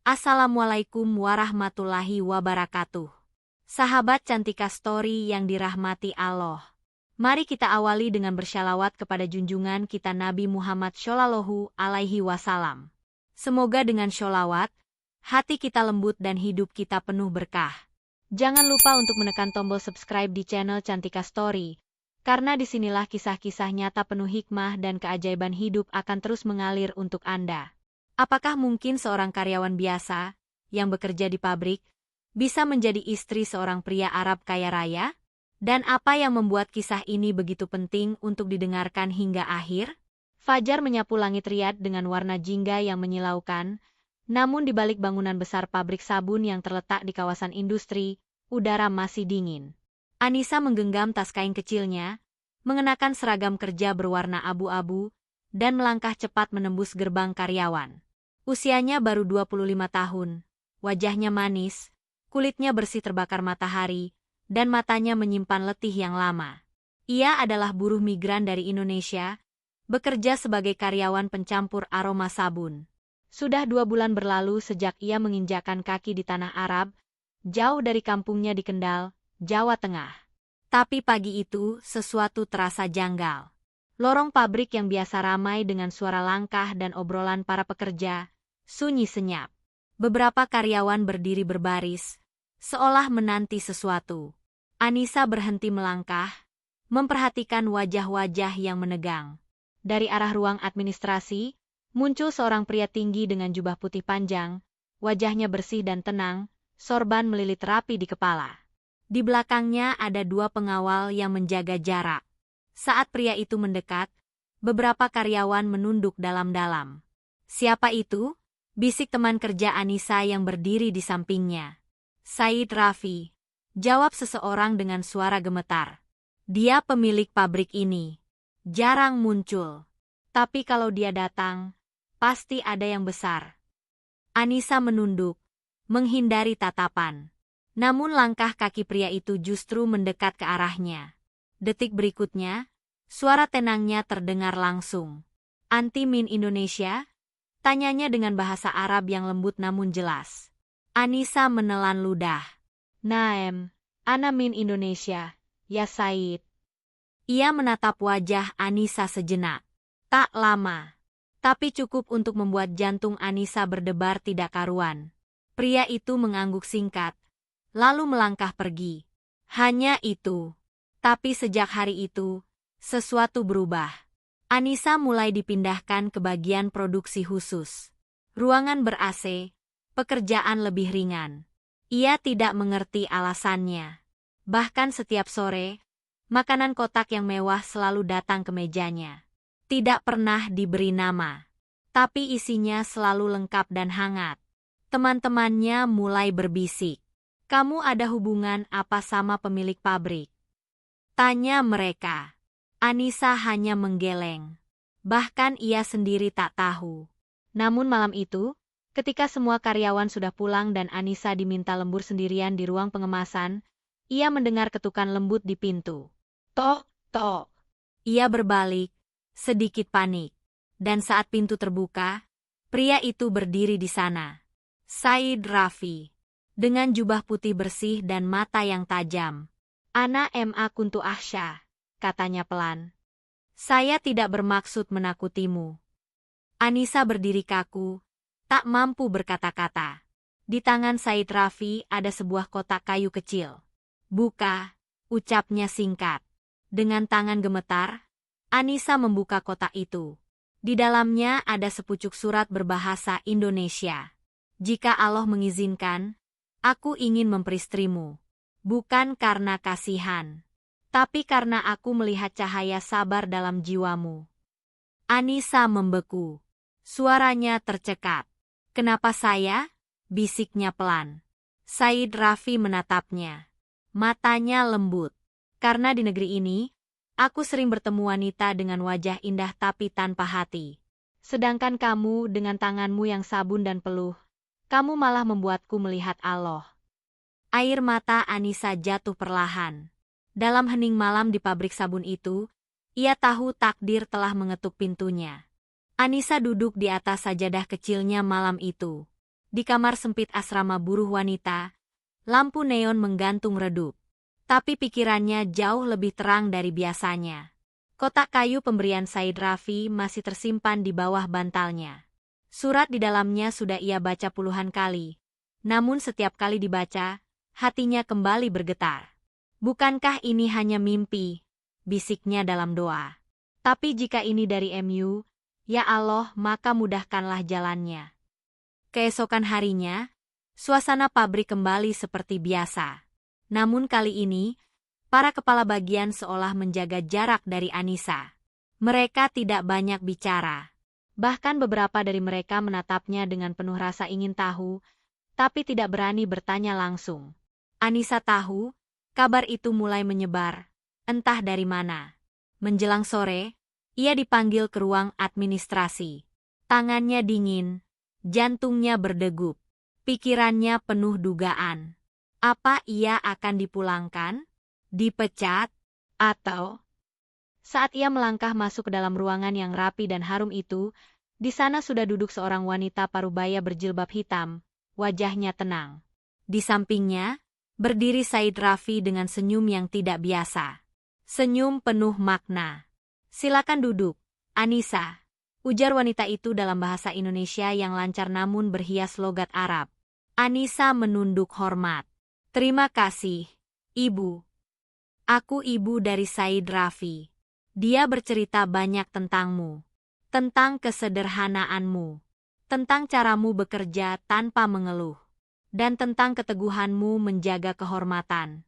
Assalamualaikum warahmatullahi wabarakatuh. Sahabat Cantika Story yang dirahmati Allah. Mari kita awali dengan bersyalawat kepada junjungan kita Nabi Muhammad Shallallahu Alaihi Wasallam. Semoga dengan sholawat, hati kita lembut dan hidup kita penuh berkah. Jangan lupa untuk menekan tombol subscribe di channel Cantika Story, karena disinilah kisah-kisah nyata penuh hikmah dan keajaiban hidup akan terus mengalir untuk Anda. Apakah mungkin seorang karyawan biasa, yang bekerja di pabrik, bisa menjadi istri seorang pria Arab kaya raya? Dan apa yang membuat kisah ini begitu penting untuk didengarkan hingga akhir? Fajar menyapu langit Riyadh dengan warna jingga yang menyilaukan, namun di balik bangunan besar pabrik sabun yang terletak di kawasan industri, udara masih dingin. Anissa menggenggam tas kain kecilnya, mengenakan seragam kerja berwarna abu-abu, dan melangkah cepat menembus gerbang karyawan. Usianya baru 25 tahun, wajahnya manis, kulitnya bersih terbakar matahari, dan matanya menyimpan letih yang lama. Ia adalah buruh migran dari Indonesia, bekerja sebagai karyawan pencampur aroma sabun. Sudah 2 bulan berlalu sejak ia menginjakkan kaki di tanah Arab, jauh dari kampungnya di Kendal, Jawa Tengah. Tapi pagi itu, sesuatu terasa janggal. Lorong pabrik yang biasa ramai dengan suara langkah dan obrolan para pekerja, sunyi senyap. Beberapa karyawan berdiri berbaris, seolah menanti sesuatu. Anissa berhenti melangkah, memperhatikan wajah-wajah yang menegang. Dari arah ruang administrasi, muncul seorang pria tinggi dengan jubah putih panjang, wajahnya bersih dan tenang, sorban melilit rapi di kepala. Di belakangnya ada 2 pengawal yang menjaga jarak. Saat pria itu mendekat, beberapa karyawan menunduk dalam-dalam. "Siapa itu?" bisik teman kerja Anissa yang berdiri di sampingnya. "Said Raffi," jawab seseorang dengan suara gemetar. "Dia pemilik pabrik ini. Jarang muncul. Tapi kalau dia datang, pasti ada yang besar." Anissa menunduk, menghindari tatapan. Namun langkah kaki pria itu justru mendekat ke arahnya. Detik berikutnya, suara tenangnya terdengar langsung. "Anti min Indonesia?" tanyanya dengan bahasa Arab yang lembut namun jelas. Anissa menelan ludah. "Naem, ana min Indonesia, ya Said." Ia menatap wajah Anissa sejenak. Tak lama, tapi cukup untuk membuat jantung Anissa berdebar tidak karuan. Pria itu mengangguk singkat, lalu melangkah pergi. Hanya itu. Tapi sejak hari itu, sesuatu berubah. Anissa mulai dipindahkan ke bagian produksi khusus. Ruangan ber-AC, pekerjaan lebih ringan. Ia tidak mengerti alasannya. Bahkan setiap sore, makanan kotak yang mewah selalu datang ke mejanya. Tidak pernah diberi nama, tapi isinya selalu lengkap dan hangat. Teman-temannya mulai berbisik. "Kamu ada hubungan apa sama pemilik pabrik?" tanya mereka. Anissa hanya menggeleng. Bahkan ia sendiri tak tahu. Namun malam itu, ketika semua karyawan sudah pulang dan Anissa diminta lembur sendirian di ruang pengemasan, ia mendengar ketukan lembut di pintu. "Tok, tok." Ia berbalik, sedikit panik. Dan saat pintu terbuka, pria itu berdiri di sana. Said Raffi, dengan jubah putih bersih dan mata yang tajam. "Ana ma kuntu ahsya," katanya pelan. "Saya tidak bermaksud menakutimu." Anissa berdiri kaku, tak mampu berkata-kata. Di tangan Said Raffi ada sebuah kotak kayu kecil. "Buka," ucapnya singkat. Dengan tangan gemetar, Anissa membuka kotak itu. Di dalamnya ada sepucuk surat berbahasa Indonesia. "Jika Allah mengizinkan, aku ingin memperistrimu. Bukan karena kasihan, tapi karena aku melihat cahaya sabar dalam jiwamu." Anissa membeku. Suaranya tercekat. "Kenapa saya?" bisiknya pelan. Said Raffi menatapnya. Matanya lembut. "Karena di negeri ini, aku sering bertemu wanita dengan wajah indah tapi tanpa hati. Sedangkan kamu dengan tanganmu yang sabun dan peluh, kamu malah membuatku melihat Allah." Air mata Anissa jatuh perlahan. Dalam hening malam di pabrik sabun itu, ia tahu takdir telah mengetuk pintunya. Anissa duduk di atas sajadah kecilnya malam itu. Di kamar sempit asrama buruh wanita, lampu neon menggantung redup. Tapi pikirannya jauh lebih terang dari biasanya. Kotak kayu pemberian Said Raffi masih tersimpan di bawah bantalnya. Surat di dalamnya sudah ia baca puluhan kali. Namun setiap kali dibaca, hatinya kembali bergetar. Bukankah ini hanya mimpi? Bisiknya dalam doa. Tapi jika ini dari MU, ya Allah, maka mudahkanlah jalannya. Keesokan harinya, suasana pabrik kembali seperti biasa. Namun kali ini, para kepala bagian seolah menjaga jarak dari Anissa. Mereka tidak banyak bicara. Bahkan beberapa dari mereka menatapnya dengan penuh rasa ingin tahu, tapi tidak berani bertanya langsung. Anissa tahu, kabar itu mulai menyebar, entah dari mana. Menjelang sore, ia dipanggil ke ruang administrasi. Tangannya dingin, jantungnya berdegup, pikirannya penuh dugaan. Apa ia akan dipulangkan, dipecat, atau... Saat ia melangkah masuk ke dalam ruangan yang rapi dan harum itu, di sana sudah duduk seorang wanita parubaya berjilbab hitam, wajahnya tenang. Di sampingnya, berdiri Said Raffi dengan senyum yang tidak biasa. Senyum penuh makna. Silakan duduk, Anissa. Ujar wanita itu dalam bahasa Indonesia yang lancar namun berhias logat Arab. Anissa menunduk hormat. Terima kasih, Ibu. Aku ibu dari Said Raffi. Dia bercerita banyak tentangmu. Tentang kesederhanaanmu. Tentang caramu bekerja tanpa mengeluh. Dan tentang keteguhanmu menjaga kehormatan.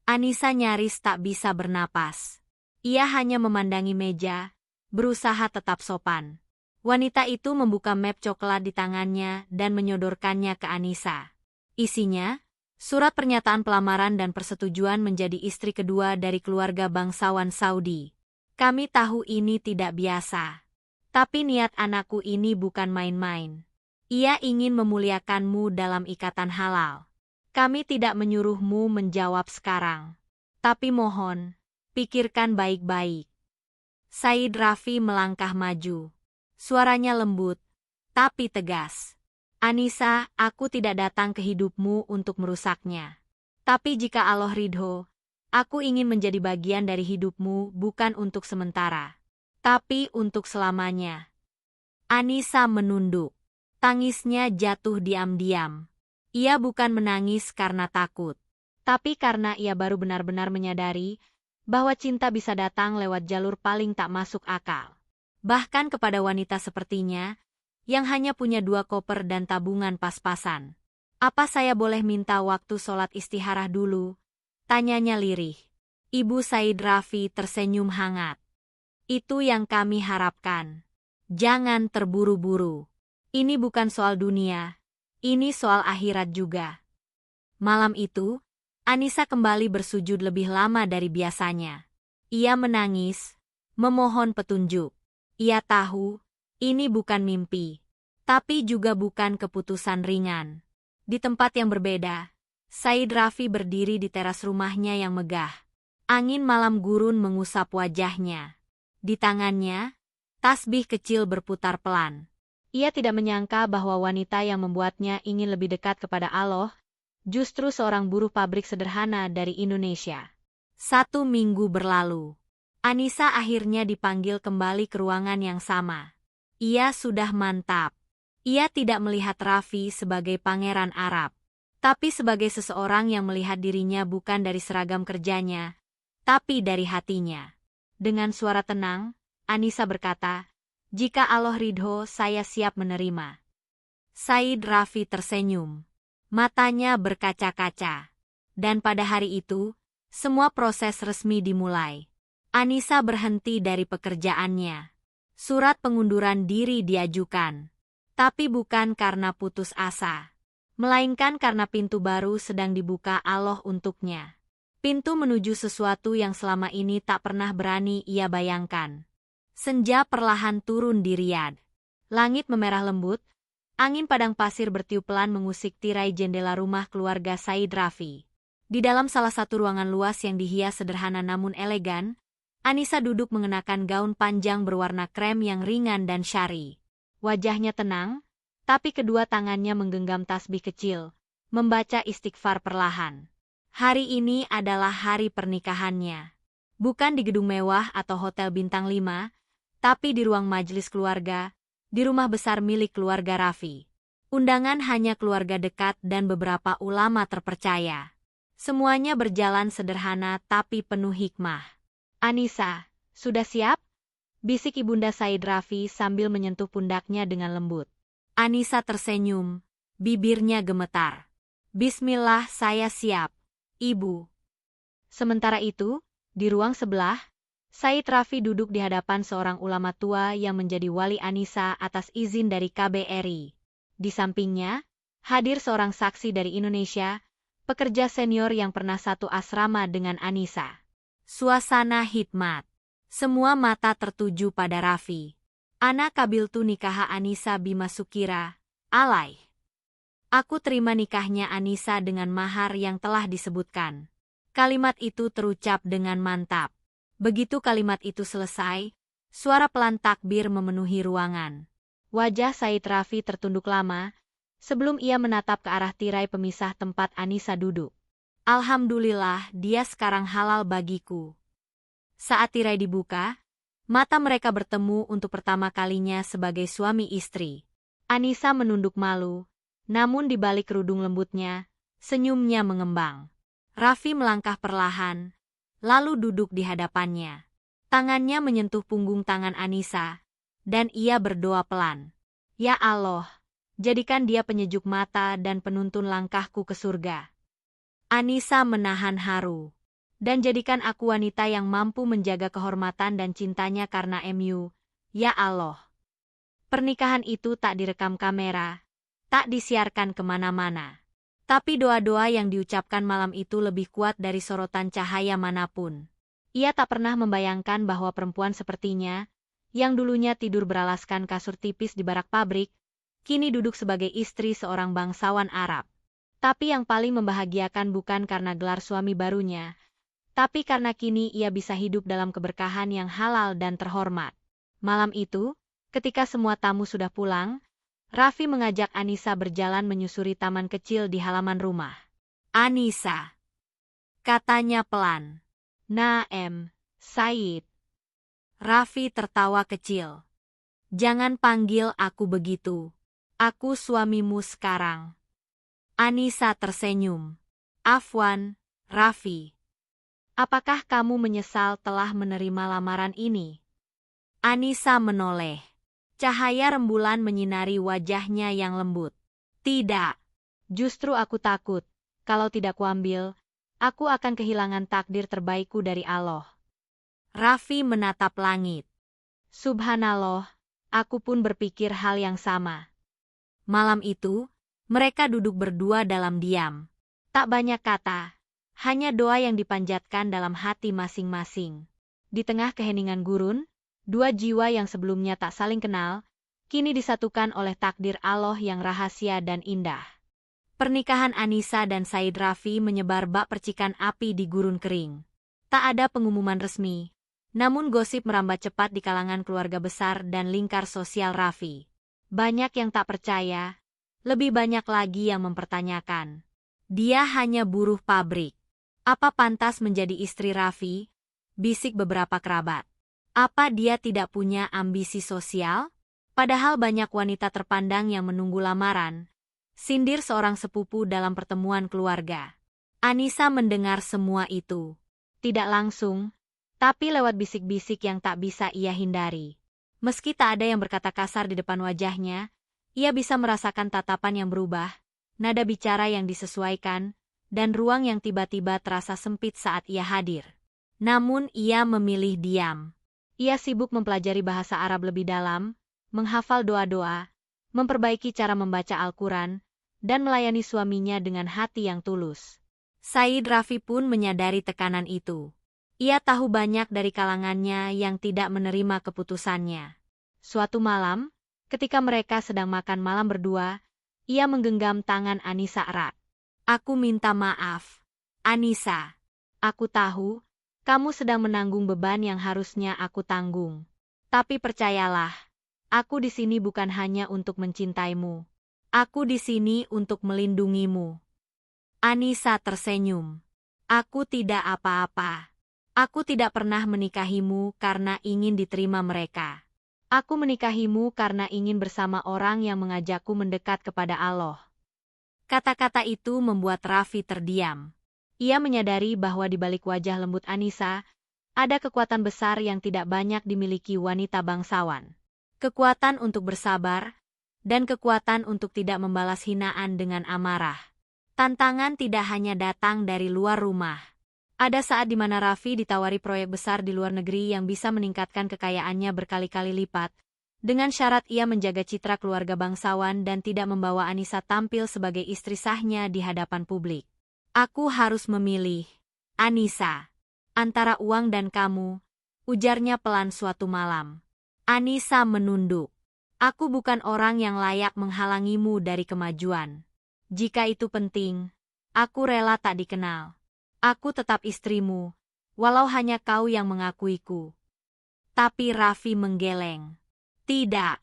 Anissa nyaris tak bisa bernapas. Ia hanya memandangi meja, berusaha tetap sopan. Wanita itu membuka map coklat di tangannya dan menyodorkannya ke Anissa. Isinya, surat pernyataan pelamaran dan persetujuan menjadi istri kedua dari keluarga bangsawan Saudi. Kami tahu ini tidak biasa. Tapi niat anakku ini bukan main-main. Ia ingin memuliakanmu dalam ikatan halal. Kami tidak menyuruhmu menjawab sekarang. Tapi mohon, pikirkan baik-baik. Said Raffi melangkah maju. Suaranya lembut, tapi tegas. Anissa, aku tidak datang ke hidupmu untuk merusaknya. Tapi jika Allah ridho, aku ingin menjadi bagian dari hidupmu bukan untuk sementara, tapi untuk selamanya. Anissa menunduk. Tangisnya jatuh diam-diam. Ia bukan menangis karena takut, tapi karena ia baru benar-benar menyadari bahwa cinta bisa datang lewat jalur paling tak masuk akal. Bahkan kepada wanita sepertinya, yang hanya punya 2 koper dan tabungan pas-pasan. Apa saya boleh minta waktu sholat istikharah dulu? Tanyanya lirih. Ibu Said Raffi tersenyum hangat. Itu yang kami harapkan. Jangan terburu-buru. Ini bukan soal dunia, ini soal akhirat juga. Malam itu, Anissa kembali bersujud lebih lama dari biasanya. Ia menangis, memohon petunjuk. Ia tahu, ini bukan mimpi, tapi juga bukan keputusan ringan. Di tempat yang berbeda, Said Raffi berdiri di teras rumahnya yang megah. Angin malam gurun mengusap wajahnya. Di tangannya, tasbih kecil berputar pelan. Ia tidak menyangka bahwa wanita yang membuatnya ingin lebih dekat kepada Allah, justru seorang buruh pabrik sederhana dari Indonesia. 1 minggu berlalu. Anissa akhirnya dipanggil kembali ke ruangan yang sama. Ia sudah mantap. Ia tidak melihat Raffi sebagai pangeran Arab, tapi sebagai seseorang yang melihat dirinya bukan dari seragam kerjanya, tapi dari hatinya. Dengan suara tenang, Anissa berkata, "Jika Allah ridho, saya siap menerima." Said Raffi tersenyum. Matanya berkaca-kaca. Dan pada hari itu, semua proses resmi dimulai. Anissa berhenti dari pekerjaannya. Surat pengunduran diri diajukan. Tapi bukan karena putus asa, melainkan karena pintu baru sedang dibuka Allah untuknya. Pintu menuju sesuatu yang selama ini tak pernah berani ia bayangkan. Senja perlahan turun di Riyadh. Langit memerah lembut. Angin padang pasir bertiup pelan mengusik tirai jendela rumah keluarga Said Raffi. Di dalam salah satu ruangan luas yang dihias sederhana namun elegan, Anissa duduk mengenakan gaun panjang berwarna krem yang ringan dan syari. Wajahnya tenang, tapi kedua tangannya menggenggam tasbih kecil, membaca istighfar perlahan. Hari ini adalah hari pernikahannya. Bukan di gedung mewah atau hotel bintang 5, tapi di ruang majelis keluarga, di rumah besar milik keluarga Raffi. Undangan hanya keluarga dekat dan beberapa ulama terpercaya. Semuanya berjalan sederhana tapi penuh hikmah. "Anissa, sudah siap?" bisik Ibunda Said Raffi sambil menyentuh pundaknya dengan lembut. Anissa tersenyum, bibirnya gemetar. "Bismillah, saya siap, Ibu." Sementara itu, di ruang sebelah, Said Raffi duduk di hadapan seorang ulama tua yang menjadi wali Anissa atas izin dari KBRI. Di sampingnya, hadir seorang saksi dari Indonesia, pekerja senior yang pernah satu asrama dengan Anissa. Suasana hikmat. Semua mata tertuju pada Raffi. "Ana kabiltu nikaha Anissa bima sukira, alai." Aku terima nikahnya Anissa dengan mahar yang telah disebutkan. Kalimat itu terucap dengan mantap. Begitu kalimat itu selesai, suara pelan takbir memenuhi ruangan. Wajah Said Raffi tertunduk lama, sebelum ia menatap ke arah tirai pemisah tempat Anissa duduk. "Alhamdulillah, dia sekarang halal bagiku." Saat tirai dibuka, mata mereka bertemu untuk pertama kalinya sebagai suami istri. Anissa menunduk malu, namun di balik kerudung lembutnya, senyumnya mengembang. Raffi melangkah perlahan, lalu duduk di hadapannya. Tangannya menyentuh punggung tangan Anissa, dan ia berdoa pelan. "Ya Allah, jadikan dia penyejuk mata dan penuntun langkahku ke surga." Anissa menahan haru. "Dan jadikan aku wanita yang mampu menjaga kehormatan dan cintanya karena MU, ya Allah." Pernikahan itu tak direkam kamera, tak disiarkan kemana-mana. Tapi doa-doa yang diucapkan malam itu lebih kuat dari sorotan cahaya manapun. Ia tak pernah membayangkan bahwa perempuan sepertinya, yang dulunya tidur beralaskan kasur tipis di barak pabrik, kini duduk sebagai istri seorang bangsawan Arab. Tapi yang paling membahagiakan bukan karena gelar suami barunya, tapi karena kini ia bisa hidup dalam keberkahan yang halal dan terhormat. Malam itu, ketika semua tamu sudah pulang, Raffi mengajak Anissa berjalan menyusuri taman kecil di halaman rumah. "Anissa," katanya pelan. "Naem, Said." Raffi tertawa kecil. "Jangan panggil aku begitu. Aku suamimu sekarang." Anissa tersenyum. "Afwan, Raffi. Apakah kamu menyesal telah menerima lamaran ini?" Anissa menoleh. Cahaya rembulan menyinari wajahnya yang lembut. "Tidak. Justru aku takut, kalau tidak kuambil, aku akan kehilangan takdir terbaikku dari Allah." Raffi menatap langit. "Subhanallah, aku pun berpikir hal yang sama." Malam itu, mereka duduk berdua dalam diam. Tak banyak kata, hanya doa yang dipanjatkan dalam hati masing-masing. Di tengah keheningan gurun, dua jiwa yang sebelumnya tak saling kenal, kini disatukan oleh takdir Allah yang rahasia dan indah. Pernikahan Anissa dan Said Raffi menyebar bak percikan api di gurun kering. Tak ada pengumuman resmi, namun gosip merambat cepat di kalangan keluarga besar dan lingkar sosial Raffi. Banyak yang tak percaya, lebih banyak lagi yang mempertanyakan. Dia hanya buruh pabrik. Apa pantas menjadi istri Raffi? Bisik beberapa kerabat. Apa dia tidak punya ambisi sosial? Padahal banyak wanita terpandang yang menunggu lamaran. Sindir seorang sepupu dalam pertemuan keluarga. Anissa mendengar semua itu. Tidak langsung, tapi lewat bisik-bisik yang tak bisa ia hindari. Meski tak ada yang berkata kasar di depan wajahnya, ia bisa merasakan tatapan yang berubah, nada bicara yang disesuaikan, dan ruang yang tiba-tiba terasa sempit saat ia hadir. Namun ia memilih diam. Ia sibuk mempelajari bahasa Arab lebih dalam, menghafal doa-doa, memperbaiki cara membaca Al-Quran, dan melayani suaminya dengan hati yang tulus. Said Raffi pun menyadari tekanan itu. Ia tahu banyak dari kalangannya yang tidak menerima keputusannya. Suatu malam, ketika mereka sedang makan malam berdua, ia menggenggam tangan Anissa erat. "Aku minta maaf, Anissa. Aku tahu, kamu sedang menanggung beban yang harusnya aku tanggung. Tapi percayalah, aku di sini bukan hanya untuk mencintaimu. Aku di sini untuk melindungimu. Anissa tersenyum. Aku tidak apa-apa. Aku tidak pernah menikahimu karena ingin diterima mereka. Aku menikahimu karena ingin bersama orang yang mengajakku mendekat kepada Allah. Kata-kata itu membuat Raffi terdiam. Ia menyadari bahwa di balik wajah lembut Anissa, ada kekuatan besar yang tidak banyak dimiliki wanita bangsawan. Kekuatan untuk bersabar, dan kekuatan untuk tidak membalas hinaan dengan amarah. Tantangan tidak hanya datang dari luar rumah. Ada saat di mana Raffi ditawari proyek besar di luar negeri yang bisa meningkatkan kekayaannya berkali-kali lipat, dengan syarat ia menjaga citra keluarga bangsawan dan tidak membawa Anissa tampil sebagai istri sahnya di hadapan publik. Aku harus memilih, Anissa, antara uang dan kamu, ujarnya pelan suatu malam. Anissa menunduk. Aku bukan orang yang layak menghalangimu dari kemajuan. Jika itu penting, aku rela tak dikenal. Aku tetap istrimu, walau hanya kau yang mengakuiku. Tapi Raffi menggeleng. Tidak.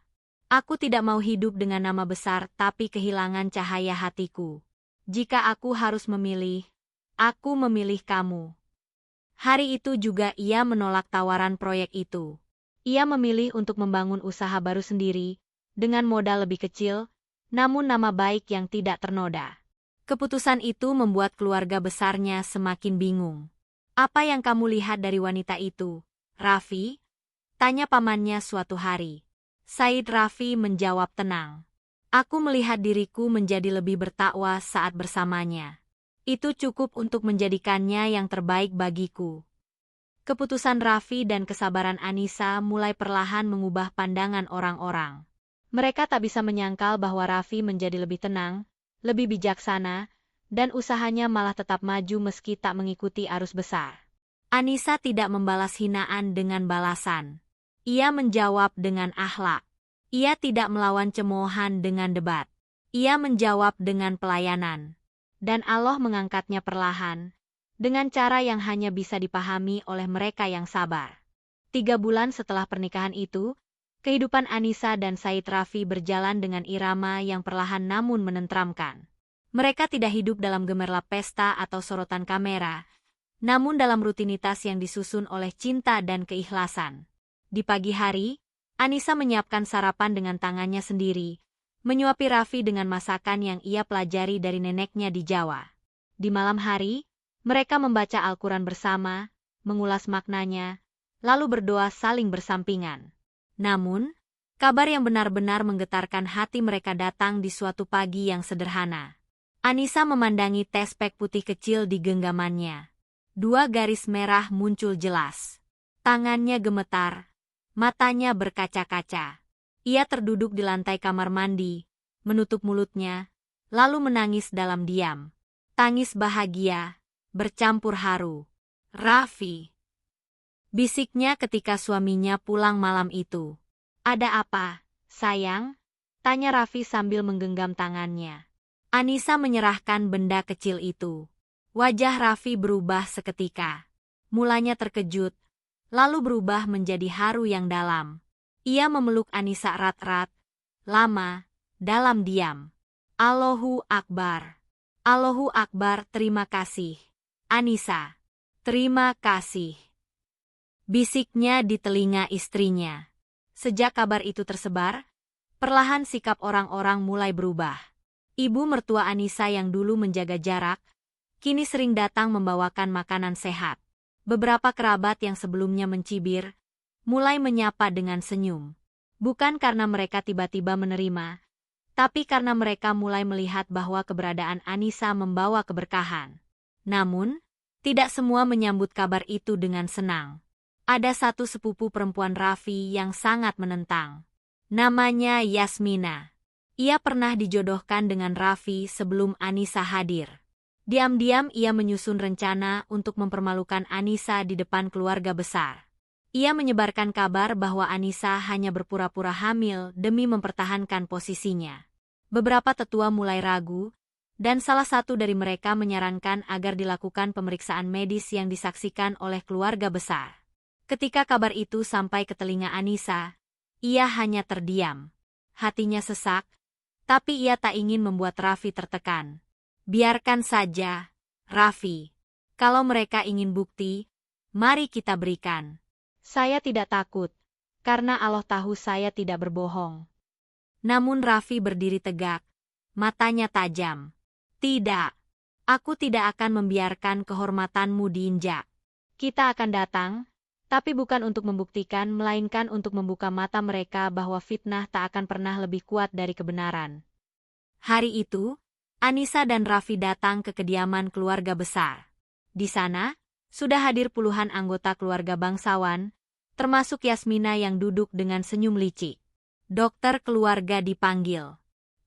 Aku tidak mau hidup dengan nama besar tapi kehilangan cahaya hatiku. Jika aku harus memilih, aku memilih kamu. Hari itu juga ia menolak tawaran proyek itu. Ia memilih untuk membangun usaha baru sendiri, dengan modal lebih kecil, namun nama baik yang tidak ternoda. Keputusan itu membuat keluarga besarnya semakin bingung. Apa yang kamu lihat dari wanita itu, Raffi? Tanya pamannya suatu hari. Said Raffi menjawab tenang. Aku melihat diriku menjadi lebih bertakwa saat bersamanya. Itu cukup untuk menjadikannya yang terbaik bagiku. Keputusan Raffi dan kesabaran Anissa mulai perlahan mengubah pandangan orang-orang. Mereka tak bisa menyangkal bahwa Raffi menjadi lebih tenang, lebih bijaksana, dan usahanya malah tetap maju meski tak mengikuti arus besar. Anissa tidak membalas hinaan dengan balasan. Ia menjawab dengan akhlak. Ia tidak melawan cemoohan dengan debat. Ia menjawab dengan pelayanan. Dan Allah mengangkatnya perlahan, dengan cara yang hanya bisa dipahami oleh mereka yang sabar. 3 bulan setelah pernikahan itu, kehidupan Anissa dan Said Raffi berjalan dengan irama yang perlahan namun menenteramkan. Mereka tidak hidup dalam gemerlap pesta atau sorotan kamera, namun dalam rutinitas yang disusun oleh cinta dan keikhlasan. Di pagi hari, Anissa menyiapkan sarapan dengan tangannya sendiri, menyuapi Raffi dengan masakan yang ia pelajari dari neneknya di Jawa. Di malam hari, mereka membaca Al-Quran bersama, mengulas maknanya, lalu berdoa saling bersampingan. Namun, kabar yang benar-benar menggetarkan hati mereka datang di suatu pagi yang sederhana. Anissa memandangi tespek putih kecil di genggamannya. 2 garis merah muncul jelas. Tangannya gemetar, matanya berkaca-kaca. Ia terduduk di lantai kamar mandi, menutup mulutnya, lalu menangis dalam diam. Tangis bahagia, bercampur haru. Raffi, bisiknya ketika suaminya pulang malam itu. Ada apa, sayang? Tanya Raffi sambil menggenggam tangannya. Anissa menyerahkan benda kecil itu. Wajah Raffi berubah seketika. Mulanya terkejut, lalu berubah menjadi haru yang dalam. Ia memeluk Anissa erat-erat, lama, dalam diam. Allahu Akbar. Allahu Akbar, terima kasih. Anissa, terima kasih. Bisiknya di telinga istrinya. Sejak kabar itu tersebar, perlahan sikap orang-orang mulai berubah. Ibu mertua Anissa yang dulu menjaga jarak, kini sering datang membawakan makanan sehat. Beberapa kerabat yang sebelumnya mencibir, mulai menyapa dengan senyum. Bukan karena mereka tiba-tiba menerima, tapi karena mereka mulai melihat bahwa keberadaan Anissa membawa keberkahan. Namun, tidak semua menyambut kabar itu dengan senang. Ada satu sepupu perempuan Raffi yang sangat menentang. Namanya Yasmina. Ia pernah dijodohkan dengan Raffi sebelum Anissa hadir. Diam-diam ia menyusun rencana untuk mempermalukan Anissa di depan keluarga besar. Ia menyebarkan kabar bahwa Anissa hanya berpura-pura hamil demi mempertahankan posisinya. Beberapa tetua mulai ragu, dan salah satu dari mereka menyarankan agar dilakukan pemeriksaan medis yang disaksikan oleh keluarga besar. Ketika kabar itu sampai ke telinga Anissa, ia hanya terdiam. Hatinya sesak, Tapi ia tak ingin membuat Raffi tertekan. Biarkan saja, Raffi. Kalau mereka ingin bukti, mari kita berikan. Saya tidak takut, karena Allah tahu saya tidak berbohong. Namun Raffi berdiri tegak, matanya tajam. Tidak, aku tidak akan membiarkan kehormatanmu diinjak. Kita akan datang, tapi bukan untuk membuktikan, melainkan untuk membuka mata mereka bahwa fitnah tak akan pernah lebih kuat dari kebenaran. Hari itu, Anissa dan Raffi datang ke kediaman keluarga besar. Di sana, sudah hadir puluhan anggota keluarga bangsawan, termasuk Yasmina yang duduk dengan senyum licik. Dokter keluarga dipanggil.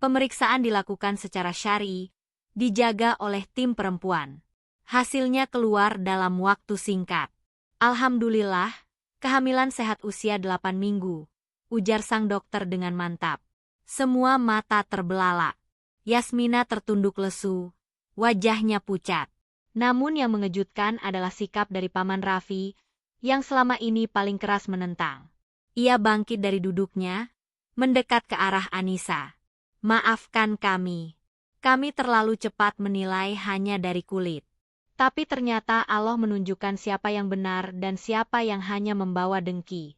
Pemeriksaan dilakukan secara syar'i, dijaga oleh tim perempuan. Hasilnya keluar dalam waktu singkat. Alhamdulillah, kehamilan sehat usia 8 minggu, ujar sang dokter dengan mantap. Semua mata terbelalak. Yasmina tertunduk lesu, wajahnya pucat. Namun yang mengejutkan adalah sikap dari Paman Raffi, yang selama ini paling keras menentang. Ia bangkit dari duduknya, mendekat ke arah Anissa. Maafkan kami. Kami terlalu cepat menilai hanya dari kulit. Tapi ternyata Allah menunjukkan siapa yang benar dan siapa yang hanya membawa dengki.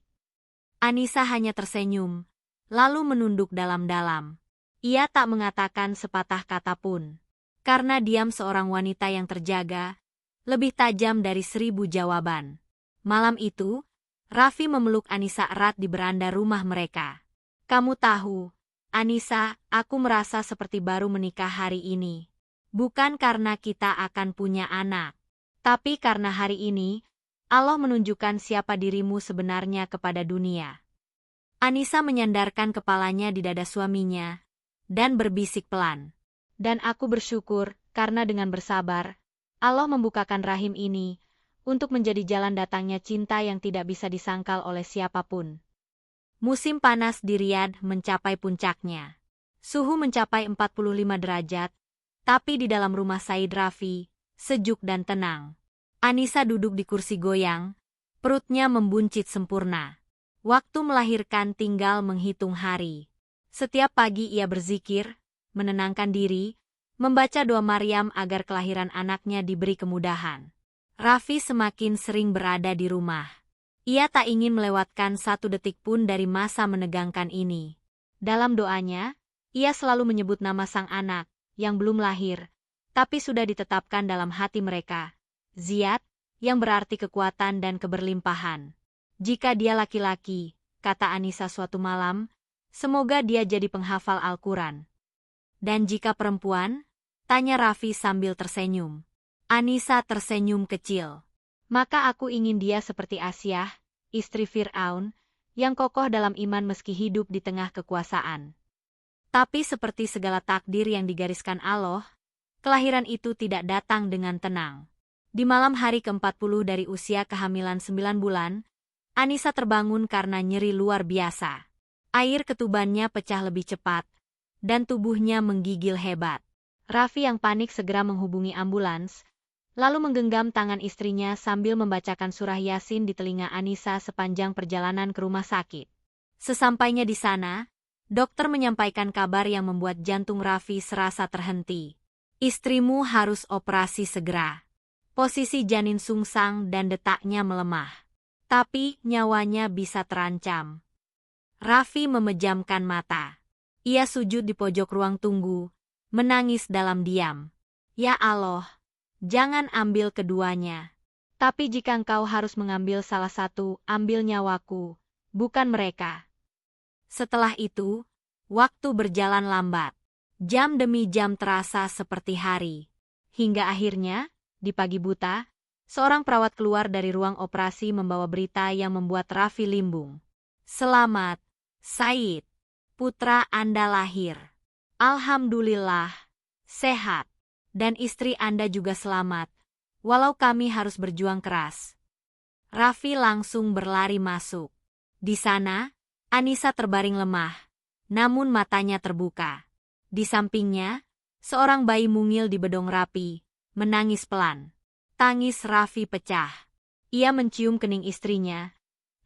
Anissa hanya tersenyum, lalu menunduk dalam-dalam. Ia tak mengatakan sepatah kata pun. Karena diam seorang wanita yang terjaga, lebih tajam dari 1000 jawaban. Malam itu, Raffi memeluk Anissa erat di beranda rumah mereka. Kamu tahu, Anissa, aku merasa seperti baru menikah hari ini. Bukan karena kita akan punya anak, tapi karena hari ini, Allah menunjukkan siapa dirimu sebenarnya kepada dunia. Anissa menyandarkan kepalanya di dada suaminya, dan berbisik pelan. Dan aku bersyukur, karena dengan bersabar, Allah membukakan rahim ini, untuk menjadi jalan datangnya cinta yang tidak bisa disangkal oleh siapapun. Musim panas di Riyadh mencapai puncaknya. Suhu mencapai 45 derajat, tapi di dalam rumah Said Raffi, sejuk dan tenang. Anissa duduk di kursi goyang, perutnya membuncit sempurna. Waktu melahirkan tinggal menghitung hari. Setiap pagi ia berzikir, menenangkan diri, membaca doa Maryam agar kelahiran anaknya diberi kemudahan. Raffi semakin sering berada di rumah. Ia tak ingin melewatkan satu detik pun dari masa menegangkan ini. Dalam doanya, ia selalu menyebut nama sang anak, yang belum lahir, tapi sudah ditetapkan dalam hati mereka. Ziyad, yang berarti kekuatan dan keberlimpahan. Jika dia laki-laki, kata Anissa suatu malam, semoga dia jadi penghafal Al-Quran. Dan jika perempuan? Tanya Raffi sambil tersenyum. Anissa tersenyum kecil. Maka aku ingin dia seperti Asyah, istri Fir'aun, yang kokoh dalam iman meski hidup di tengah kekuasaan. Tapi seperti segala takdir yang digariskan Allah, kelahiran itu tidak datang dengan tenang. Di malam hari ke-40 dari usia kehamilan 9 bulan, Anissa terbangun karena nyeri luar biasa. Air ketubannya pecah lebih cepat, dan tubuhnya menggigil hebat. Raffi yang panik segera menghubungi ambulans, lalu menggenggam tangan istrinya sambil membacakan surah Yasin di telinga Anissa sepanjang perjalanan ke rumah sakit. Sesampainya di sana, dokter menyampaikan kabar yang membuat jantung Raffi serasa terhenti. Istrimu harus operasi segera. Posisi janin sungsang dan detaknya melemah. Tapi nyawanya bisa terancam. Raffi memejamkan mata. Ia sujud di pojok ruang tunggu, menangis dalam diam. Ya Allah, jangan ambil keduanya. Tapi jika engkau harus mengambil salah satu, ambil nyawaku, bukan mereka. Setelah itu, waktu berjalan lambat. Jam demi jam terasa seperti hari. Hingga akhirnya, di pagi buta, seorang perawat keluar dari ruang operasi membawa berita yang membuat Raffi limbung. Selamat, Said. Putra Anda lahir. Alhamdulillah, sehat. Dan istri Anda juga selamat, walau kami harus berjuang keras. Raffi langsung berlari masuk. Di sana, Anissa terbaring lemah, namun matanya terbuka. Di sampingnya, seorang bayi mungil di bedong rapi, menangis pelan. Tangis Raffi pecah. Ia mencium kening istrinya,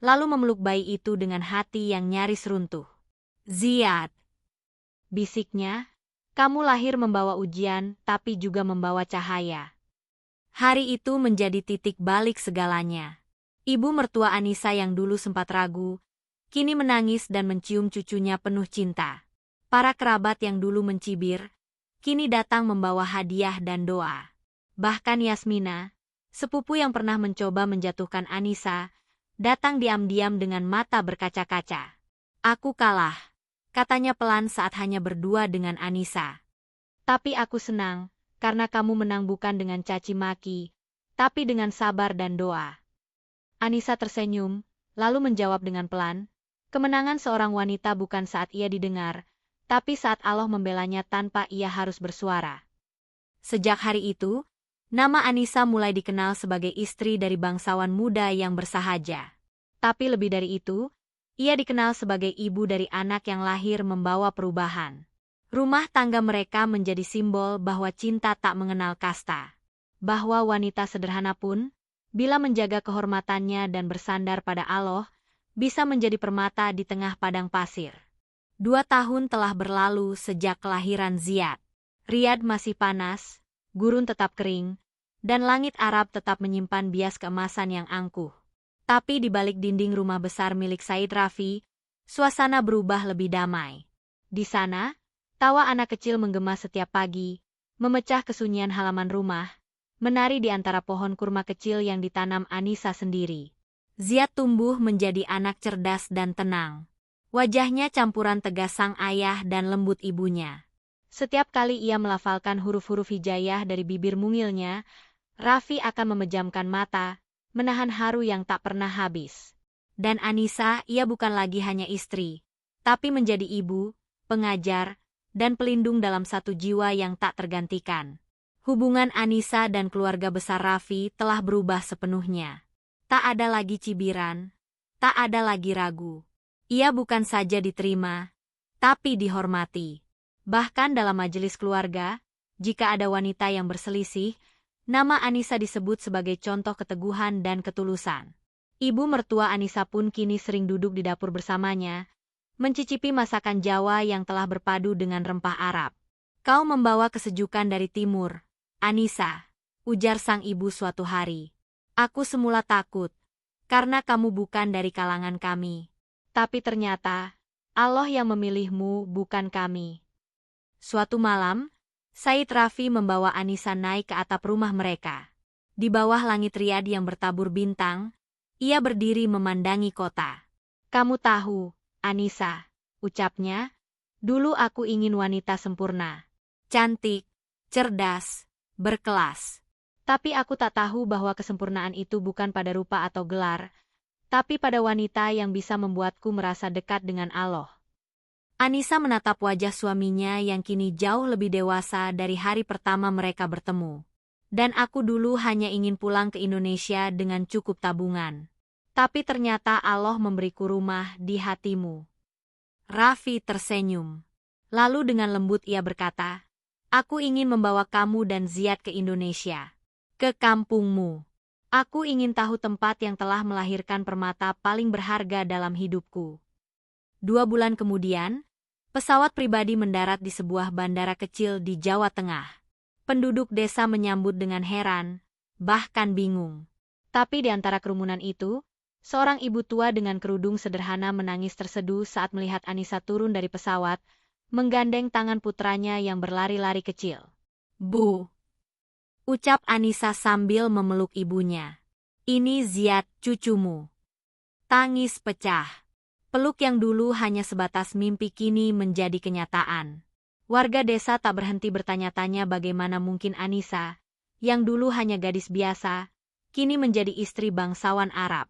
lalu memeluk bayi itu dengan hati yang nyaris runtuh. Ziyad. bisiknya. Kamu lahir membawa ujian, tapi juga membawa cahaya. Hari itu menjadi titik balik segalanya. Ibu mertua Anissa yang dulu sempat ragu, kini menangis dan mencium cucunya penuh cinta. Para kerabat yang dulu mencibir, kini datang membawa hadiah dan doa. Bahkan Yasmina, sepupu yang pernah mencoba menjatuhkan Anissa, datang diam-diam dengan mata berkaca-kaca. Aku kalah, katanya pelan saat hanya berdua dengan Anissa. Tapi aku senang, karena kamu menang bukan dengan caci maki, tapi dengan sabar dan doa. Anissa tersenyum, lalu menjawab dengan pelan, kemenangan seorang wanita bukan saat ia didengar, tapi saat Allah membelanya tanpa ia harus bersuara. Sejak hari itu, nama Anissa mulai dikenal sebagai istri dari bangsawan muda yang bersahaja. Tapi lebih dari itu, ia dikenal sebagai ibu dari anak yang lahir membawa perubahan. Rumah tangga mereka menjadi simbol bahwa cinta tak mengenal kasta. Bahwa wanita sederhana pun, bila menjaga kehormatannya dan bersandar pada Allah, bisa menjadi permata di tengah padang pasir. 2 tahun telah berlalu sejak kelahiran Ziyad. Riyadh masih panas, gurun tetap kering, dan langit Arab tetap menyimpan bias keemasan yang angkuh. Tapi di balik dinding rumah besar milik Said Raffi, suasana berubah lebih damai. Di sana, tawa anak kecil menggema setiap pagi, memecah kesunyian halaman rumah, menari di antara pohon kurma kecil yang ditanam Anissa sendiri. Ziyad tumbuh menjadi anak cerdas dan tenang. Wajahnya campuran tegas sang ayah dan lembut ibunya. Setiap kali ia melafalkan huruf-huruf hijayah dari bibir mungilnya, Raffi akan memejamkan mata, menahan haru yang tak pernah habis. Dan Anissa, ia bukan lagi hanya istri, tapi menjadi ibu, pengajar, dan pelindung dalam satu jiwa yang tak tergantikan. Hubungan Anissa dan keluarga besar Raffi telah berubah sepenuhnya. Tak ada lagi cibiran, tak ada lagi ragu. Ia bukan saja diterima, tapi dihormati. Bahkan dalam majelis keluarga, jika ada wanita yang berselisih, nama Anissa disebut sebagai contoh keteguhan dan ketulusan. Ibu mertua Anissa pun kini sering duduk di dapur bersamanya, mencicipi masakan Jawa yang telah berpadu dengan rempah Arab. Kau membawa kesejukan dari timur, Anissa, ujar sang ibu suatu hari. Aku semula takut, karena kamu bukan dari kalangan kami. Tapi ternyata, Allah yang memilihmu bukan kami. Suatu malam, Said Raffi membawa Anissa naik ke atap rumah mereka. Di bawah langit Riyadh yang bertabur bintang, ia berdiri memandangi kota. Kamu tahu, Anissa, ucapnya, dulu aku ingin wanita sempurna. Cantik, cerdas, berkelas. Tapi aku tak tahu bahwa kesempurnaan itu bukan pada rupa atau gelar, tapi pada wanita yang bisa membuatku merasa dekat dengan Allah. Anissa menatap wajah suaminya yang kini jauh lebih dewasa dari hari pertama mereka bertemu. Dan aku dulu hanya ingin pulang ke Indonesia dengan cukup tabungan. Tapi ternyata Allah memberiku rumah di hatimu. Raffi tersenyum. Lalu dengan lembut ia berkata, aku ingin membawa kamu dan Ziyad ke Indonesia. Ke kampungmu. Aku ingin tahu tempat yang telah melahirkan permata paling berharga dalam hidupku. 2 bulan kemudian, pesawat pribadi mendarat di sebuah bandara kecil di Jawa Tengah. Penduduk desa menyambut dengan heran, bahkan bingung. Tapi di antara kerumunan itu, seorang ibu tua dengan kerudung sederhana menangis terseduh saat melihat Anissa turun dari pesawat, menggandeng tangan putranya yang berlari-lari kecil. Bu, ucap Anissa sambil memeluk ibunya. Ini Ziyad, cucumu. Tangis pecah. Peluk yang dulu hanya sebatas mimpi kini menjadi kenyataan. Warga desa tak berhenti bertanya-tanya bagaimana mungkin Anissa, yang dulu hanya gadis biasa, kini menjadi istri bangsawan Arab.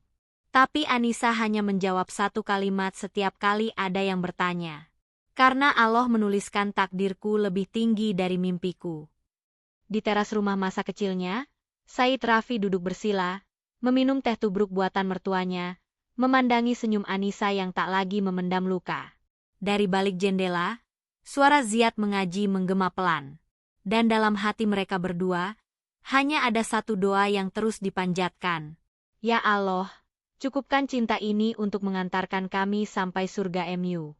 Tapi Anissa hanya menjawab satu kalimat setiap kali ada yang bertanya. Karena Allah menuliskan takdirku lebih tinggi dari mimpiku. Di teras rumah masa kecilnya, Said Raffi duduk bersila, meminum teh tubruk buatan mertuanya, memandangi senyum Anissa yang tak lagi memendam luka. Dari balik jendela, suara Ziyad mengaji menggema pelan. Dan dalam hati mereka berdua, hanya ada satu doa yang terus dipanjatkan. Ya Allah, cukupkan cinta ini untuk mengantarkan kami sampai surga MU.